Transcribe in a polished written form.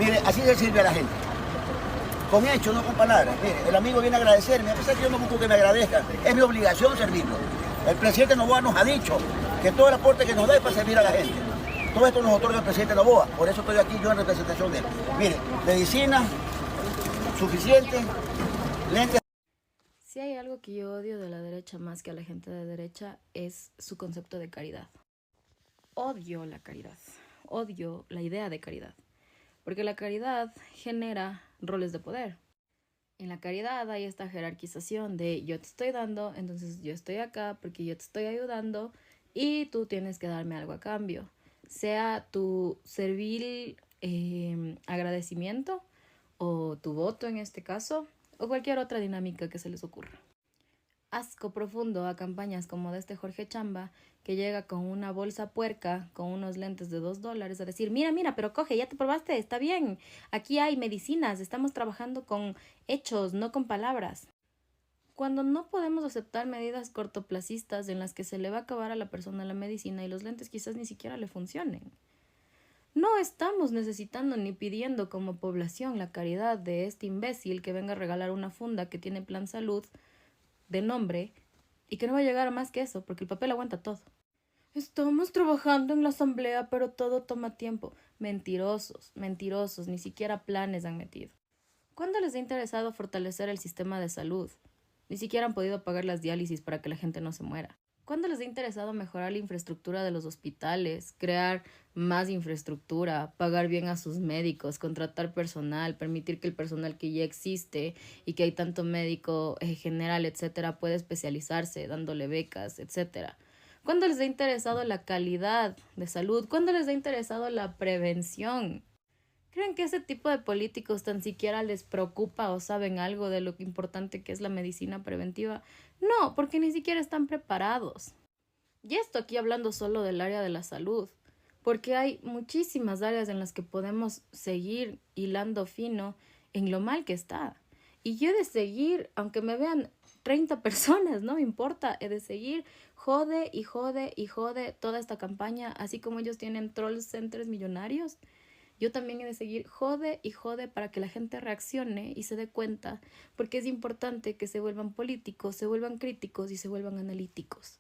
Mire, así se sirve a la gente. Con hechos, no con palabras. Mire, el amigo viene a agradecerme, a pesar que yo no busco que me agradezcan. Es mi obligación servirlo. El presidente Noboa nos ha dicho que todo el aporte que nos da es para servir a la gente. Todo esto nos otorga el presidente Noboa. Por eso estoy aquí yo en representación de él. Mire, medicina suficiente, lentes. Si hay algo que yo odio de la derecha más que a la gente de derecha es su concepto de caridad. Odio la caridad, odio la idea de caridad, porque la caridad genera roles de poder. En la caridad hay esta jerarquización de yo te estoy dando, entonces yo estoy acá porque yo te estoy ayudando y tú tienes que darme algo a cambio. Sea tu servil agradecimiento o tu voto en este caso o cualquier otra dinámica que se les ocurra. Asco profundo a campañas como de este Jorge Chamba, que llega con una bolsa puerca, con unos lentes de $2, a decir, mira, pero coge, ya te probaste, está bien, aquí hay medicinas, estamos trabajando con hechos, no con palabras. Cuando no podemos aceptar medidas cortoplacistas en las que se le va a acabar a la persona la medicina y los lentes quizás ni siquiera le funcionen. No estamos necesitando ni pidiendo como población la caridad de este imbécil que venga a regalar una funda que tiene plan salud de nombre y que no va a llegar a más que eso, porque el papel aguanta todo. Estamos trabajando en la asamblea, pero todo toma tiempo. Mentirosos, mentirosos, ni siquiera planes han metido. ¿Cuándo les ha interesado fortalecer el sistema de salud? Ni siquiera han podido pagar las diálisis para que la gente no se muera. ¿Cuándo les ha interesado mejorar la infraestructura de los hospitales, crear más infraestructura, pagar bien a sus médicos, contratar personal, permitir que el personal que ya existe y que hay tanto médico general, etcétera, pueda especializarse, dándole becas, etcétera? ¿Cuándo les ha interesado la calidad de salud? ¿Cuándo les ha interesado la prevención? ¿Creen que ese tipo de políticos tan siquiera les preocupa o saben algo de lo importante que es la medicina preventiva? No, porque ni siquiera están preparados. Y esto aquí hablando solo del área de la salud, porque hay muchísimas áreas en las que podemos seguir hilando fino en lo mal que está. Y yo he de seguir, aunque me vean 30 personas, no me importa, he de seguir jode y jode y jode toda esta campaña, así como ellos tienen troll centers millonarios. Yo también he de seguir jode y jode para que la gente reaccione y se dé cuenta, porque es importante que se vuelvan políticos, se vuelvan críticos y se vuelvan analíticos.